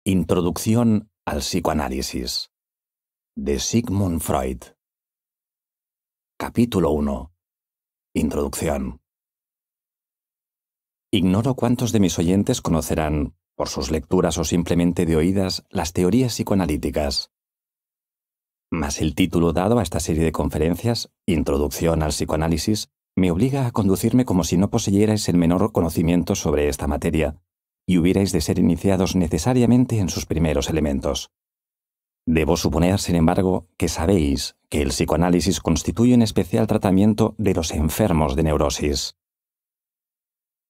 Introducción al psicoanálisis de Sigmund Freud. Capítulo 1. Introducción. Ignoro cuántos de mis oyentes conocerán, por sus lecturas o simplemente de oídas, las teorías psicoanalíticas. Mas el título dado a esta serie de conferencias, Introducción al psicoanálisis, me obliga a conducirme como si no poseyerais el menor conocimiento sobre esta materia y hubierais de ser iniciados necesariamente en sus primeros elementos. Debo suponer, sin embargo, que sabéis que el psicoanálisis constituye un especial tratamiento de los enfermos de neurosis.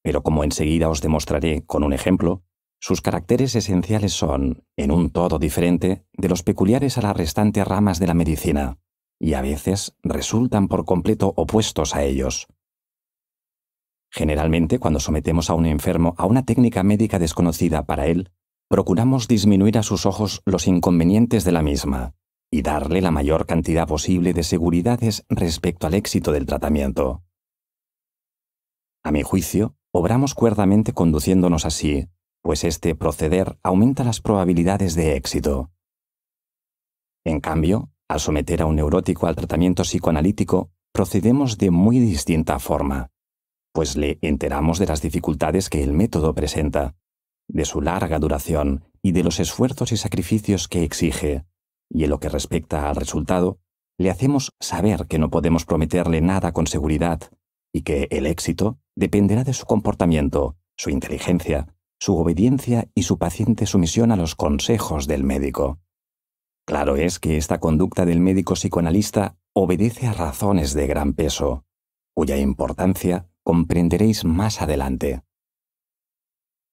Pero como enseguida os demostraré con un ejemplo, sus caracteres esenciales son, en un todo diferente, de los peculiares a las restantes ramas de la medicina, y a veces resultan por completo opuestos a ellos. Generalmente, cuando sometemos a un enfermo a una técnica médica desconocida para él, procuramos disminuir a sus ojos los inconvenientes de la misma y darle la mayor cantidad posible de seguridades respecto al éxito del tratamiento. A mi juicio, obramos cuerdamente conduciéndonos así, pues este proceder aumenta las probabilidades de éxito. En cambio, al someter a un neurótico al tratamiento psicoanalítico, procedemos de muy distinta forma, pues le enteramos de las dificultades que el método presenta, de su larga duración y de los esfuerzos y sacrificios que exige, y en lo que respecta al resultado, le hacemos saber que no podemos prometerle nada con seguridad y que el éxito dependerá de su comportamiento, su inteligencia, su obediencia y su paciente sumisión a los consejos del médico. Claro es que esta conducta del médico psicoanalista obedece a razones de gran peso, cuya importancia comprenderéis más adelante.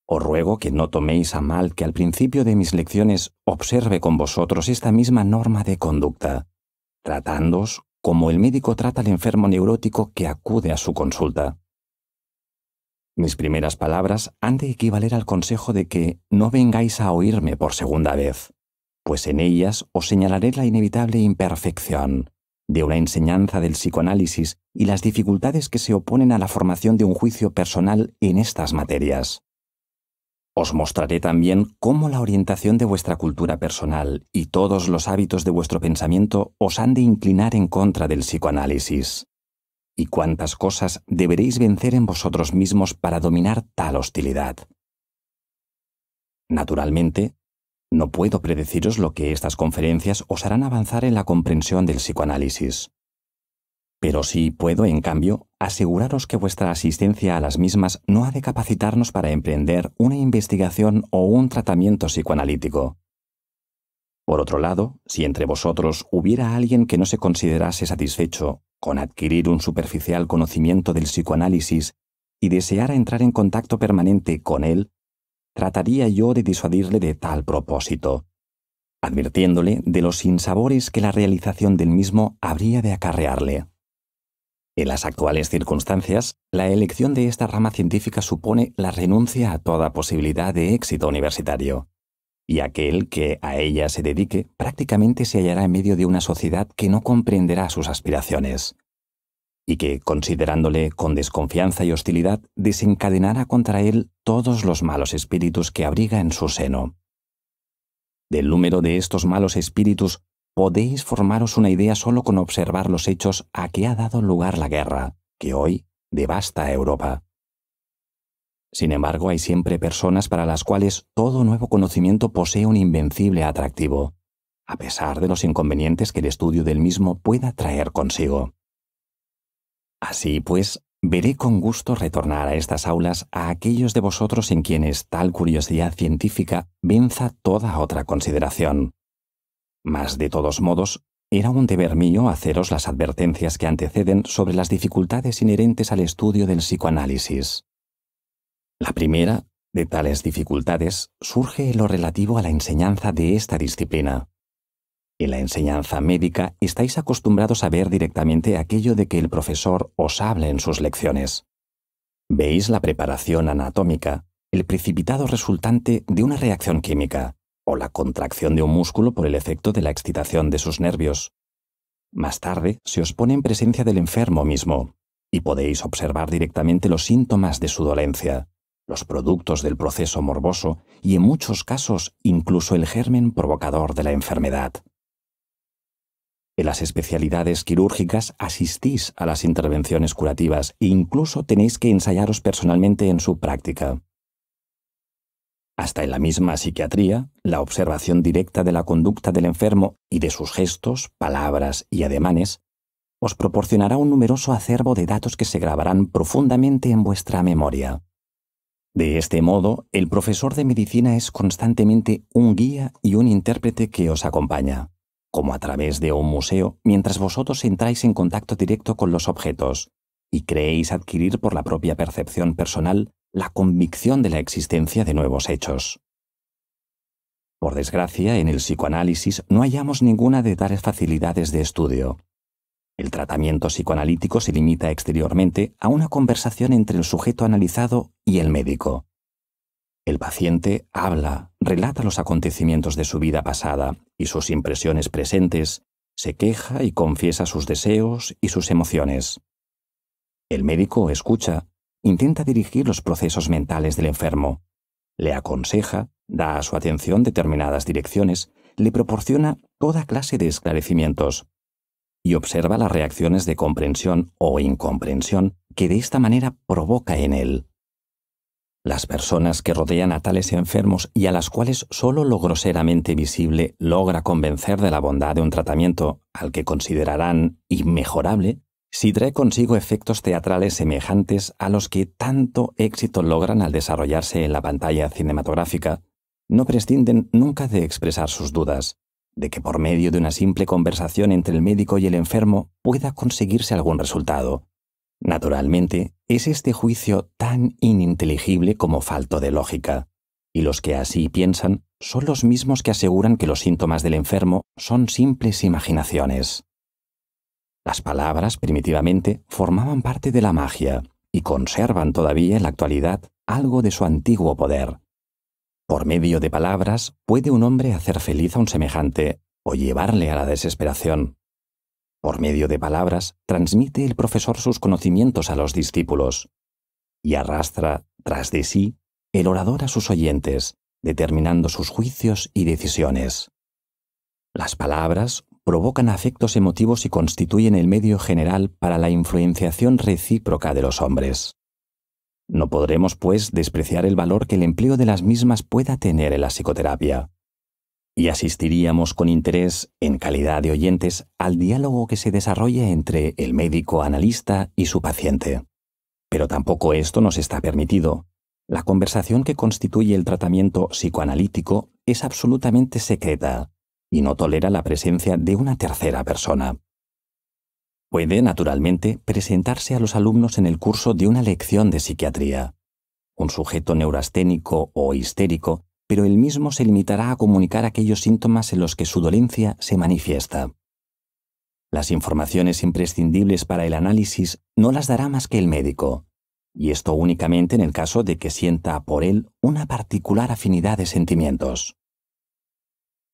Os ruego que no toméis a mal que al principio de mis lecciones observe con vosotros esta misma norma de conducta, tratándoos como el médico trata al enfermo neurótico que acude a su consulta. Mis primeras palabras han de equivaler al consejo de que no vengáis a oírme por segunda vez, pues en ellas os señalaré la inevitable imperfección de una enseñanza del psicoanálisis y las dificultades que se oponen a la formación de un juicio personal en estas materias. Os mostraré también cómo la orientación de vuestra cultura personal y todos los hábitos de vuestro pensamiento os han de inclinar en contra del psicoanálisis, y cuántas cosas deberéis vencer en vosotros mismos para dominar tal hostilidad. Naturalmente, no puedo predeciros lo que estas conferencias os harán avanzar en la comprensión del psicoanálisis. Pero sí puedo, en cambio, aseguraros que vuestra asistencia a las mismas no ha de capacitarnos para emprender una investigación o un tratamiento psicoanalítico. Por otro lado, si entre vosotros hubiera alguien que no se considerase satisfecho con adquirir un superficial conocimiento del psicoanálisis y deseara entrar en contacto permanente con él, trataría yo de disuadirle de tal propósito, advirtiéndole de los sinsabores que la realización del mismo habría de acarrearle. En las actuales circunstancias, la elección de esta rama científica supone la renuncia a toda posibilidad de éxito universitario, y aquel que a ella se dedique prácticamente se hallará en medio de una sociedad que no comprenderá sus aspiraciones, y que, considerándole con desconfianza y hostilidad, desencadenará contra él todos los malos espíritus que abriga en su seno. Del número de estos malos espíritus podéis formaros una idea solo con observar los hechos a que ha dado lugar la guerra, que hoy devasta a Europa. Sin embargo, hay siempre personas para las cuales todo nuevo conocimiento posee un invencible atractivo, a pesar de los inconvenientes que el estudio del mismo pueda traer consigo. Así pues, veré con gusto retornar a estas aulas a aquellos de vosotros en quienes tal curiosidad científica venza toda otra consideración. Mas, de todos modos, era un deber mío haceros las advertencias que anteceden sobre las dificultades inherentes al estudio del psicoanálisis. La primera de tales dificultades surge en lo relativo a la enseñanza de esta disciplina. En la enseñanza médica estáis acostumbrados a ver directamente aquello de que el profesor os habla en sus lecciones. Veis la preparación anatómica, el precipitado resultante de una reacción química, o la contracción de un músculo por el efecto de la excitación de sus nervios. Más tarde se os pone en presencia del enfermo mismo, y podéis observar directamente los síntomas de su dolencia, los productos del proceso morboso y, en muchos casos, incluso el germen provocador de la enfermedad. En las especialidades quirúrgicas asistís a las intervenciones curativas e incluso tenéis que ensayaros personalmente en su práctica. Hasta en la misma psiquiatría, la observación directa de la conducta del enfermo y de sus gestos, palabras y ademanes os proporcionará un numeroso acervo de datos que se grabarán profundamente en vuestra memoria. De este modo, el profesor de medicina es constantemente un guía y un intérprete que os acompaña, como a través de un museo, mientras vosotros entráis en contacto directo con los objetos y creéis adquirir por la propia percepción personal la convicción de la existencia de nuevos hechos. Por desgracia, en el psicoanálisis no hallamos ninguna de tales facilidades de estudio. El tratamiento psicoanalítico se limita exteriormente a una conversación entre el sujeto analizado y el médico. El paciente habla, relata los acontecimientos de su vida pasada y sus impresiones presentes, se queja y confiesa sus deseos y sus emociones. El médico escucha, intenta dirigir los procesos mentales del enfermo, le aconseja, da a su atención determinadas direcciones, le proporciona toda clase de esclarecimientos y observa las reacciones de comprensión o incomprensión que de esta manera provoca en él. Las personas que rodean a tales enfermos y a las cuales solo lo groseramente visible logra convencer de la bondad de un tratamiento al que considerarán inmejorable, si trae consigo efectos teatrales semejantes a los que tanto éxito logran al desarrollarse en la pantalla cinematográfica, no prescinden nunca de expresar sus dudas, de que por medio de una simple conversación entre el médico y el enfermo pueda conseguirse algún resultado. Naturalmente, es este juicio tan ininteligible como falto de lógica, y los que así piensan son los mismos que aseguran que los síntomas del enfermo son simples imaginaciones. Las palabras, primitivamente, formaban parte de la magia y conservan todavía en la actualidad algo de su antiguo poder. Por medio de palabras puede un hombre hacer feliz a un semejante o llevarle a la desesperación. Por medio de palabras transmite el profesor sus conocimientos a los discípulos y arrastra tras de sí el orador a sus oyentes, determinando sus juicios y decisiones. Las palabras provocan afectos emotivos y constituyen el medio general para la influenciación recíproca de los hombres. No podremos, pues, despreciar el valor que el empleo de las mismas pueda tener en la psicoterapia, y asistiríamos con interés, en calidad de oyentes, al diálogo que se desarrolla entre el médico analista y su paciente. Pero tampoco esto nos está permitido. La conversación que constituye el tratamiento psicoanalítico es absolutamente secreta y no tolera la presencia de una tercera persona. Puede, naturalmente, presentarse a los alumnos en el curso de una lección de psiquiatría. Un sujeto neurasténico o histérico, pero él mismo se limitará a comunicar aquellos síntomas en los que su dolencia se manifiesta. Las informaciones imprescindibles para el análisis no las dará más que el médico, y esto únicamente en el caso de que sienta por él una particular afinidad de sentimientos.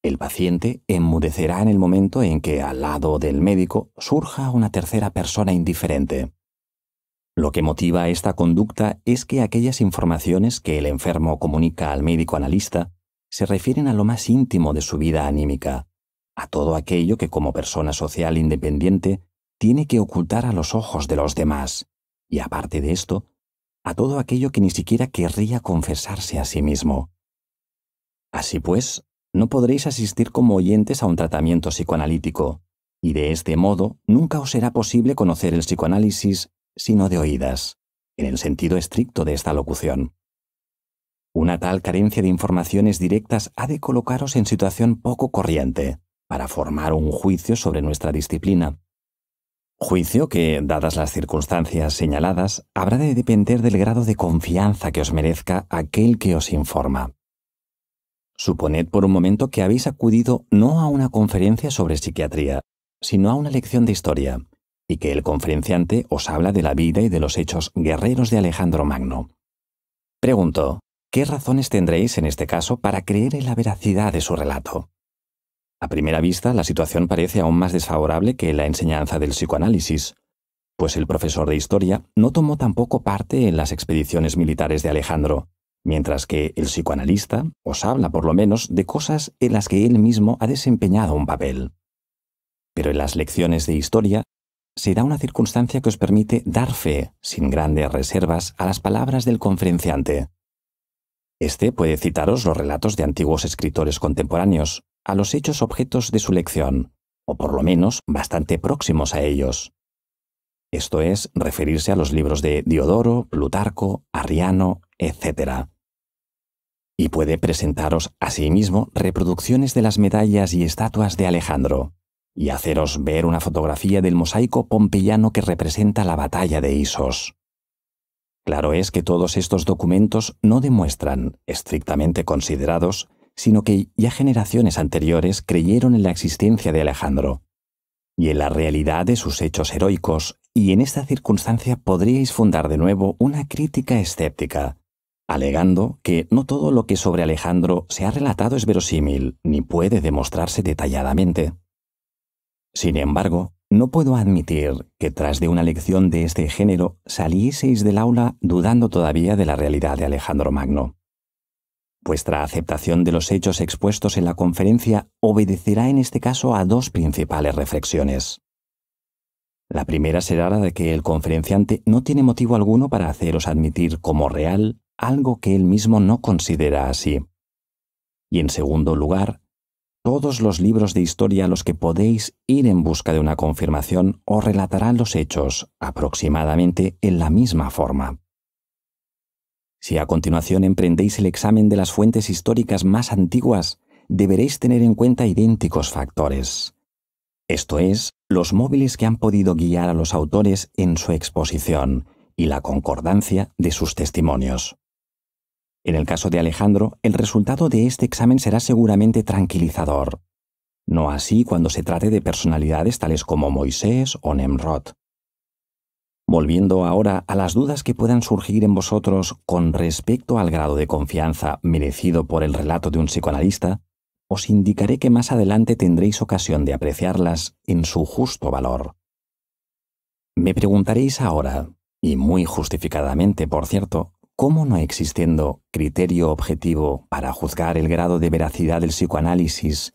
El paciente enmudecerá en el momento en que al lado del médico surja una tercera persona indiferente. Lo que motiva esta conducta es que aquellas informaciones que el enfermo comunica al médico analista se refieren a lo más íntimo de su vida anímica, a todo aquello que como persona social independiente tiene que ocultar a los ojos de los demás, y aparte de esto, a todo aquello que ni siquiera querría confesarse a sí mismo. Así pues, no podréis asistir como oyentes a un tratamiento psicoanalítico, y de este modo nunca os será posible conocer el psicoanálisis sino de oídas, en el sentido estricto de esta locución. Una tal carencia de informaciones directas ha de colocaros en situación poco corriente para formar un juicio sobre nuestra disciplina. Juicio que, dadas las circunstancias señaladas, habrá de depender del grado de confianza que os merezca aquel que os informa. Suponed por un momento que habéis acudido no a una conferencia sobre psiquiatría, sino a una lección de historia, y que el conferenciante os habla de la vida y de los hechos guerreros de Alejandro Magno. Pregunto, ¿qué razones tendréis en este caso para creer en la veracidad de su relato? A primera vista, la situación parece aún más desfavorable que la enseñanza del psicoanálisis, pues el profesor de historia no tomó tampoco parte en las expediciones militares de Alejandro, mientras que el psicoanalista os habla por lo menos de cosas en las que él mismo ha desempeñado un papel. Pero en las lecciones de historia se da una circunstancia que os permite dar fe, sin grandes reservas, a las palabras del conferenciante. Este puede citaros los relatos de antiguos escritores contemporáneos, a los hechos objetos de su lección, o por lo menos bastante próximos a ellos. Esto es, referirse a los libros de Diodoro, Plutarco, Arriano, etc. Y puede presentaros asimismo reproducciones de las medallas y estatuas de Alejandro, y haceros ver una fotografía del mosaico pompeyano que representa la batalla de Isos. Claro es que todos estos documentos no demuestran, estrictamente considerados, sino que ya generaciones anteriores creyeron en la existencia de Alejandro y en la realidad de sus hechos heroicos, y en esta circunstancia podríais fundar de nuevo una crítica escéptica, alegando que no todo lo que sobre Alejandro se ha relatado es verosímil, ni puede demostrarse detalladamente. Sin embargo, no puedo admitir que tras de una lección de este género salieseis del aula dudando todavía de la realidad de Alejandro Magno. Vuestra aceptación de los hechos expuestos en la conferencia obedecerá en este caso a dos principales reflexiones. La primera será la de que el conferenciante no tiene motivo alguno para haceros admitir como real algo que él mismo no considera así. Y en segundo lugar, todos los libros de historia a los que podéis ir en busca de una confirmación os relatarán los hechos aproximadamente en la misma forma. Si a continuación emprendéis el examen de las fuentes históricas más antiguas, deberéis tener en cuenta idénticos factores. Esto es, los móviles que han podido guiar a los autores en su exposición y la concordancia de sus testimonios. En el caso de Alejandro, el resultado de este examen será seguramente tranquilizador. No así cuando se trate de personalidades tales como Moisés o Nemrod. Volviendo ahora a las dudas que puedan surgir en vosotros con respecto al grado de confianza merecido por el relato de un psicoanalista, os indicaré que más adelante tendréis ocasión de apreciarlas en su justo valor. Me preguntaréis ahora, y muy justificadamente por cierto, ¿cómo no existiendo criterio objetivo para juzgar el grado de veracidad del psicoanálisis,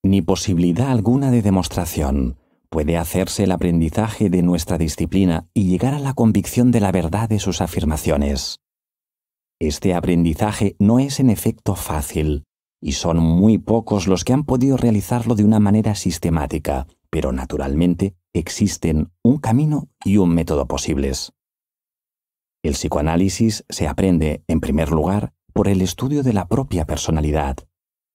ni posibilidad alguna de demostración, puede hacerse el aprendizaje de nuestra disciplina y llegar a la convicción de la verdad de sus afirmaciones? Este aprendizaje no es en efecto fácil, y son muy pocos los que han podido realizarlo de una manera sistemática, pero naturalmente existen un camino y un método posibles. El psicoanálisis se aprende, en primer lugar, por el estudio de la propia personalidad,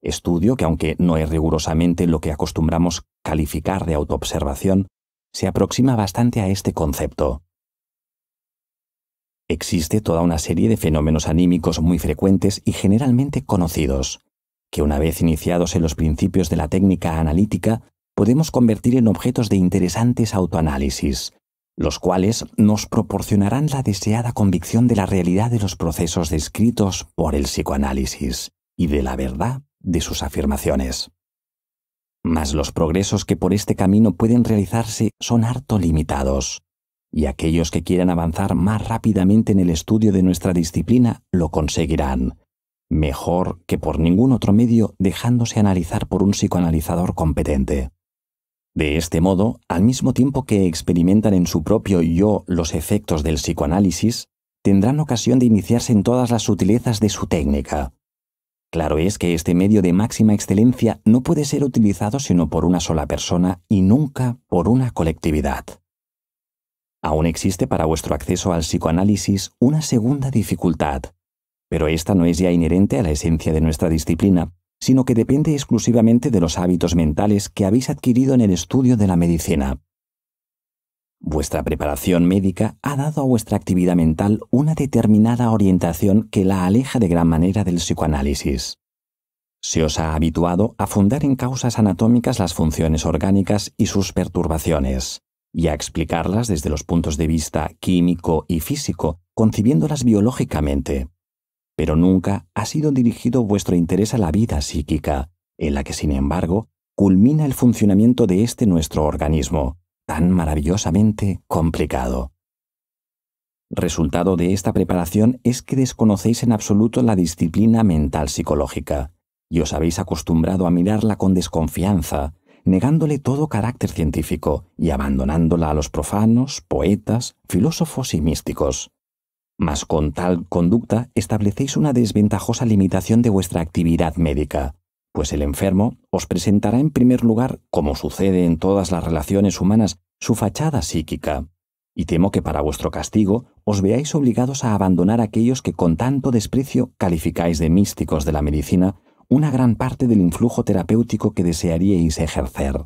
estudio que, aunque no es rigurosamente lo que acostumbramos calificar de autoobservación, se aproxima bastante a este concepto. Existe toda una serie de fenómenos anímicos muy frecuentes y generalmente conocidos, que una vez iniciados en los principios de la técnica analítica, podemos convertir en objetos de interesantes autoanálisis, los cuales nos proporcionarán la deseada convicción de la realidad de los procesos descritos por el psicoanálisis y de la verdad de sus afirmaciones. Mas los progresos que por este camino pueden realizarse son harto limitados, y aquellos que quieran avanzar más rápidamente en el estudio de nuestra disciplina lo conseguirán, mejor que por ningún otro medio dejándose analizar por un psicoanalizador competente. De este modo, al mismo tiempo que experimentan en su propio yo los efectos del psicoanálisis, tendrán ocasión de iniciarse en todas las sutilezas de su técnica. Claro es que este medio de máxima excelencia no puede ser utilizado sino por una sola persona y nunca por una colectividad. Aún existe para vuestro acceso al psicoanálisis una segunda dificultad, pero esta no es ya inherente a la esencia de nuestra disciplina, sino que depende exclusivamente de los hábitos mentales que habéis adquirido en el estudio de la medicina. Vuestra preparación médica ha dado a vuestra actividad mental una determinada orientación que la aleja de gran manera del psicoanálisis. Se os ha habituado a fundar en causas anatómicas las funciones orgánicas y sus perturbaciones, y a explicarlas desde los puntos de vista químico y físico, concibiéndolas biológicamente. Pero nunca ha sido dirigido vuestro interés a la vida psíquica, en la que, sin embargo, culmina el funcionamiento de este nuestro organismo, tan maravillosamente complicado. Resultado de esta preparación es que desconocéis en absoluto la disciplina mental psicológica y os habéis acostumbrado a mirarla con desconfianza, negándole todo carácter científico y abandonándola a los profanos, poetas, filósofos y místicos. Mas con tal conducta establecéis una desventajosa limitación de vuestra actividad médica, pues el enfermo os presentará en primer lugar, como sucede en todas las relaciones humanas, su fachada psíquica, y temo que para vuestro castigo os veáis obligados a abandonar a aquellos que con tanto desprecio calificáis de místicos de la medicina una gran parte del influjo terapéutico que desearíais ejercer.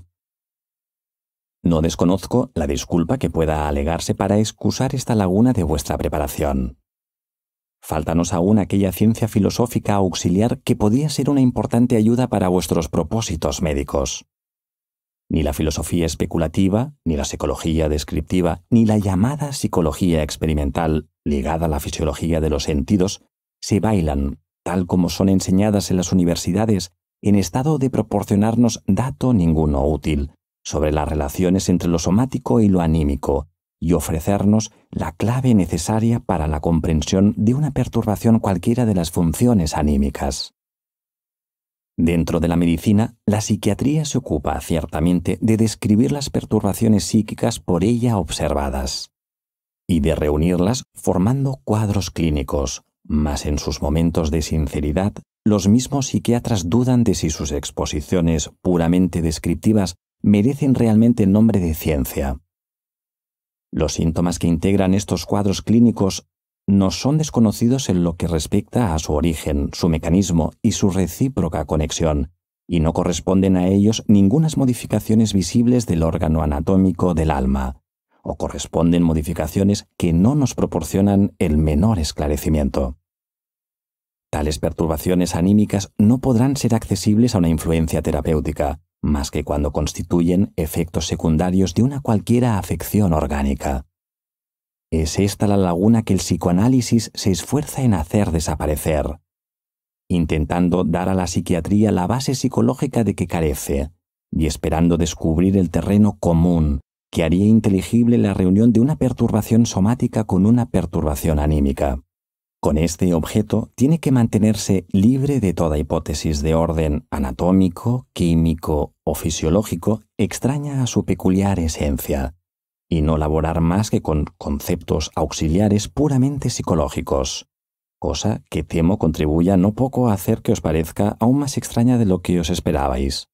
No desconozco la disculpa que pueda alegarse para excusar esta laguna de vuestra preparación. Fáltanos aún aquella ciencia filosófica auxiliar que podía ser una importante ayuda para vuestros propósitos médicos. Ni la filosofía especulativa, ni la psicología descriptiva, ni la llamada psicología experimental, ligada a la fisiología de los sentidos, se bailan, tal como son enseñadas en las universidades, en estado de proporcionarnos dato ninguno útil sobre las relaciones entre lo somático y lo anímico, y ofrecernos la clave necesaria para la comprensión de una perturbación cualquiera de las funciones anímicas. Dentro de la medicina, la psiquiatría se ocupa ciertamente de describir las perturbaciones psíquicas por ella observadas y de reunirlas formando cuadros clínicos, mas en sus momentos de sinceridad, los mismos psiquiatras dudan de si sus exposiciones puramente descriptivas merecen realmente el nombre de ciencia. Los síntomas que integran estos cuadros clínicos nos son desconocidos en lo que respecta a su origen, su mecanismo y su recíproca conexión, y no corresponden a ellos ningunas modificaciones visibles del órgano anatómico del alma, o corresponden modificaciones que no nos proporcionan el menor esclarecimiento. Tales perturbaciones anímicas no podrán ser accesibles a una influencia terapéutica, más que cuando constituyen efectos secundarios de una cualquiera afección orgánica. Es esta la laguna que el psicoanálisis se esfuerza en hacer desaparecer, intentando dar a la psiquiatría la base psicológica de que carece, y esperando descubrir el terreno común que haría inteligible la reunión de una perturbación somática con una perturbación anímica. Con este objeto tiene que mantenerse libre de toda hipótesis de orden anatómico, químico o fisiológico extraña a su peculiar esencia, y no laborar más que con conceptos auxiliares puramente psicológicos, cosa que temo contribuya no poco a hacer que os parezca aún más extraña de lo que os esperabais.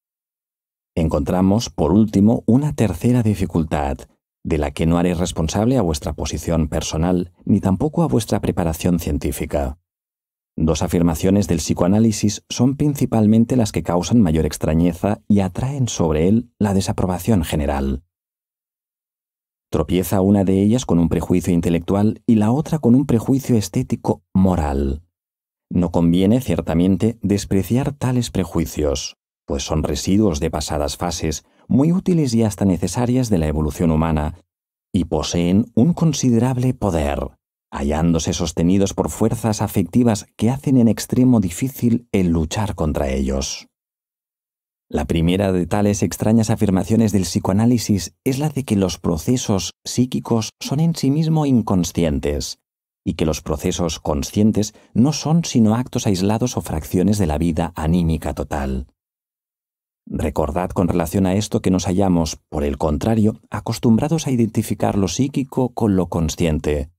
Encontramos, por último, una tercera dificultad, de la que no haré responsable a vuestra posición personal ni tampoco a vuestra preparación científica. Dos afirmaciones del psicoanálisis son principalmente las que causan mayor extrañeza y atraen sobre él la desaprobación general. Tropieza una de ellas con un prejuicio intelectual y la otra con un prejuicio estético moral. No conviene, ciertamente, despreciar tales prejuicios, pues son residuos de pasadas fases, muy útiles y hasta necesarias de la evolución humana, y poseen un considerable poder, hallándose sostenidos por fuerzas afectivas que hacen en extremo difícil el luchar contra ellos. La primera de tales extrañas afirmaciones del psicoanálisis es la de que los procesos psíquicos son en sí mismos inconscientes, y que los procesos conscientes no son sino actos aislados o fracciones de la vida anímica total. Recordad con relación a esto que nos hallamos, por el contrario, acostumbrados a identificar lo psíquico con lo consciente,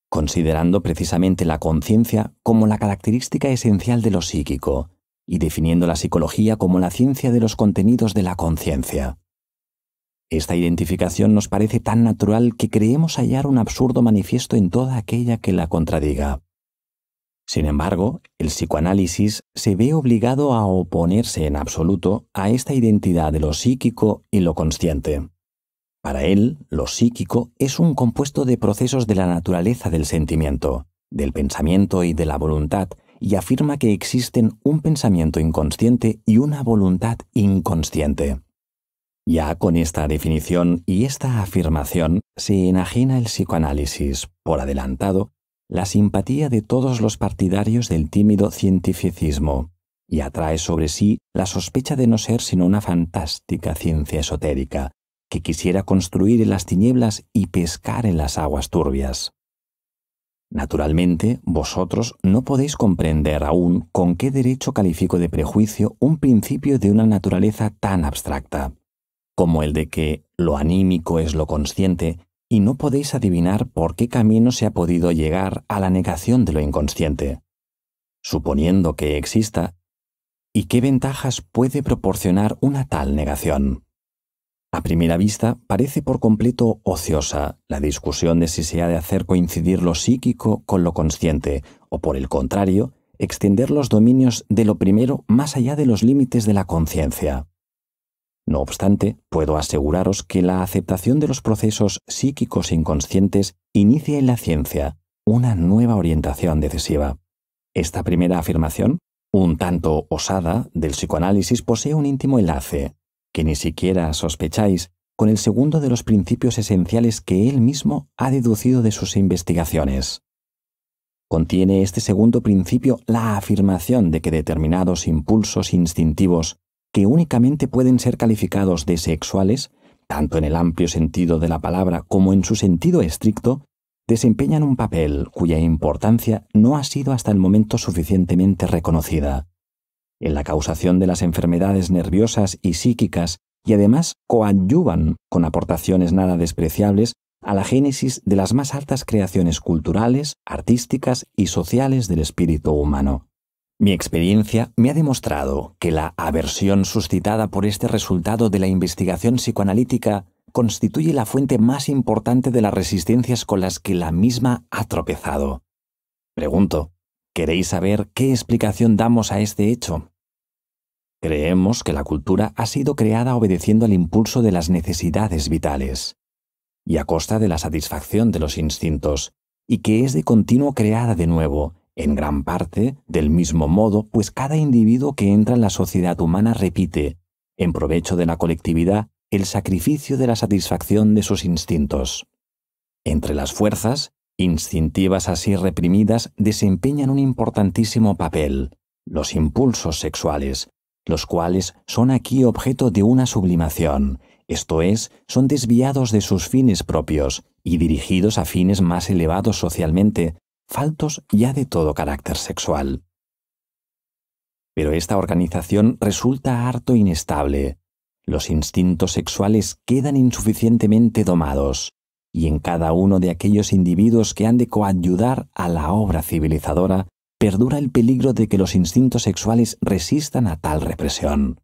considerando precisamente la conciencia como la característica esencial de lo psíquico, y definiendo la psicología como la ciencia de los contenidos de la conciencia. Esta identificación nos parece tan natural que creemos hallar un absurdo manifiesto en toda aquella que la contradiga. Sin embargo, el psicoanálisis se ve obligado a oponerse en absoluto a esta identidad de lo psíquico y lo consciente. Para él, lo psíquico es un compuesto de procesos de la naturaleza del sentimiento, del pensamiento y de la voluntad, y afirma que existen un pensamiento inconsciente y una voluntad inconsciente. Ya con esta definición y esta afirmación se enajena el psicoanálisis, por adelantado, la simpatía de todos los partidarios del tímido cientificismo, y atrae sobre sí la sospecha de no ser sino una fantástica ciencia esotérica, que quisiera construir en las tinieblas y pescar en las aguas turbias. Naturalmente, vosotros no podéis comprender aún con qué derecho califico de prejuicio un principio de una naturaleza tan abstracta, como el de que lo anímico es lo consciente, y no podéis adivinar por qué camino se ha podido llegar a la negación de lo inconsciente, suponiendo que exista, y qué ventajas puede proporcionar una tal negación. A primera vista, parece por completo ociosa la discusión de si se ha de hacer coincidir lo psíquico con lo consciente, o por el contrario, extender los dominios de lo primero más allá de los límites de la conciencia. No obstante, puedo aseguraros que la aceptación de los procesos psíquicos inconscientes inicia en la ciencia una nueva orientación decisiva. Esta primera afirmación, un tanto osada, del psicoanálisis posee un íntimo enlace, que ni siquiera sospecháis, con el segundo de los principios esenciales que él mismo ha deducido de sus investigaciones. Contiene este segundo principio la afirmación de que determinados impulsos instintivos, que únicamente pueden ser calificados de sexuales, tanto en el amplio sentido de la palabra como en su sentido estricto, desempeñan un papel cuya importancia no ha sido hasta el momento suficientemente reconocida en la causación de las enfermedades nerviosas y psíquicas, y además coadyuvan con aportaciones nada despreciables a la génesis de las más altas creaciones culturales, artísticas y sociales del espíritu humano. Mi experiencia me ha demostrado que la aversión suscitada por este resultado de la investigación psicoanalítica constituye la fuente más importante de las resistencias con las que la misma ha tropezado. Pregunto, ¿queréis saber qué explicación damos a este hecho? Creemos que la cultura ha sido creada obedeciendo al impulso de las necesidades vitales y a costa de la satisfacción de los instintos, y que es de continuo creada de nuevo, en gran parte del mismo modo, pues cada individuo que entra en la sociedad humana repite, en provecho de la colectividad, el sacrificio de la satisfacción de sus instintos. Entre las fuerzas, instintivas así reprimidas, desempeñan un importantísimo papel, los impulsos sexuales, los cuales son aquí objeto de una sublimación, esto es, son desviados de sus fines propios y dirigidos a fines más elevados socialmente, faltos ya de todo carácter sexual. Pero esta organización resulta harto inestable. Los instintos sexuales quedan insuficientemente domados, y en cada uno de aquellos individuos que han de coadyudar a la obra civilizadora, perdura el peligro de que los instintos sexuales resistan a tal represión.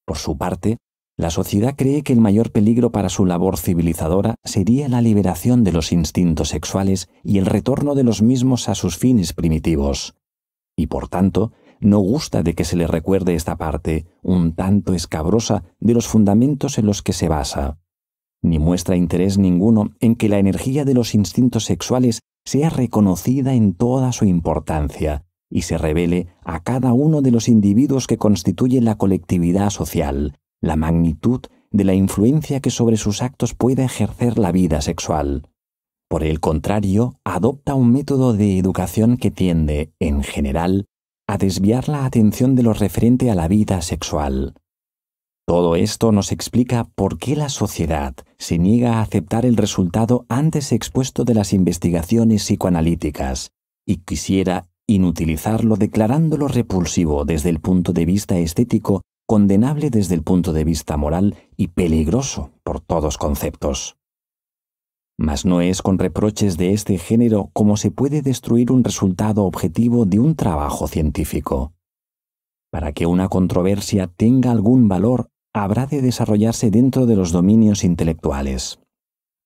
Por su parte, la sociedad cree que el mayor peligro para su labor civilizadora sería la liberación de los instintos sexuales y el retorno de los mismos a sus fines primitivos, y por tanto, no gusta de que se le recuerde esta parte, un tanto escabrosa, de los fundamentos en los que se basa, ni muestra interés ninguno en que la energía de los instintos sexuales sea reconocida en toda su importancia y se revele a cada uno de los individuos que constituyen la colectividad social, la magnitud de la influencia que sobre sus actos puede ejercer la vida sexual. Por el contrario, adopta un método de educación que tiende, en general, a desviar la atención de lo referente a la vida sexual. Todo esto nos explica por qué la sociedad se niega a aceptar el resultado antes expuesto de las investigaciones psicoanalíticas y quisiera inutilizarlo declarándolo repulsivo desde el punto de vista estético, condenable desde el punto de vista moral y peligroso por todos conceptos. Mas no es con reproches de este género como se puede destruir un resultado objetivo de un trabajo científico. Para que una controversia tenga algún valor, habrá de desarrollarse dentro de los dominios intelectuales.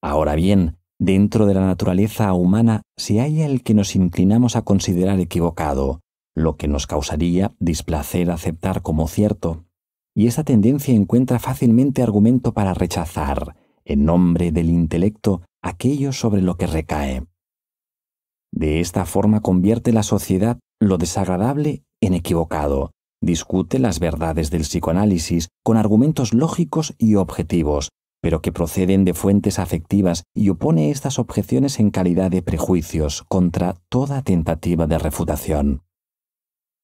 Ahora bien, dentro de la naturaleza humana se halla el que nos inclinamos a considerar equivocado, lo que nos causaría displacer aceptar como cierto, y esta tendencia encuentra fácilmente argumento para rechazar, en nombre del intelecto, aquello sobre lo que recae. De esta forma convierte la sociedad lo desagradable en equivocado, discute las verdades del psicoanálisis con argumentos lógicos y objetivos, pero que proceden de fuentes afectivas y opone estas objeciones en calidad de prejuicios contra toda tentativa de refutación.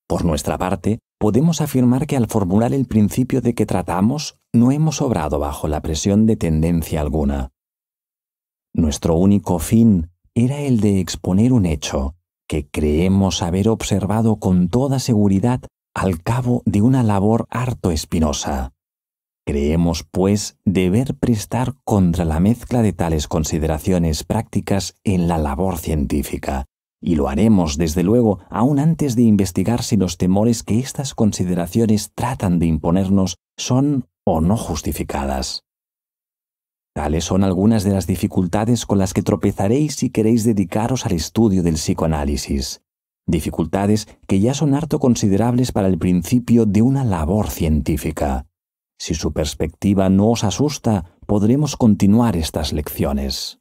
Por nuestra parte, podemos afirmar que al formular el principio de que tratamos, no hemos obrado bajo la presión de tendencia alguna. Nuestro único fin era el de exponer un hecho que creemos haber observado con toda seguridad al cabo de una labor harto espinosa. Creemos, pues, deber prestar contra la mezcla de tales consideraciones prácticas en la labor científica, y lo haremos, desde luego, aún antes de investigar si los temores que estas consideraciones tratan de imponernos son o no justificadas. Tales son algunas de las dificultades con las que tropezaréis si queréis dedicaros al estudio del psicoanálisis. Dificultades que ya son harto considerables para el principio de una labor científica. Si su perspectiva no os asusta, podremos continuar estas lecciones.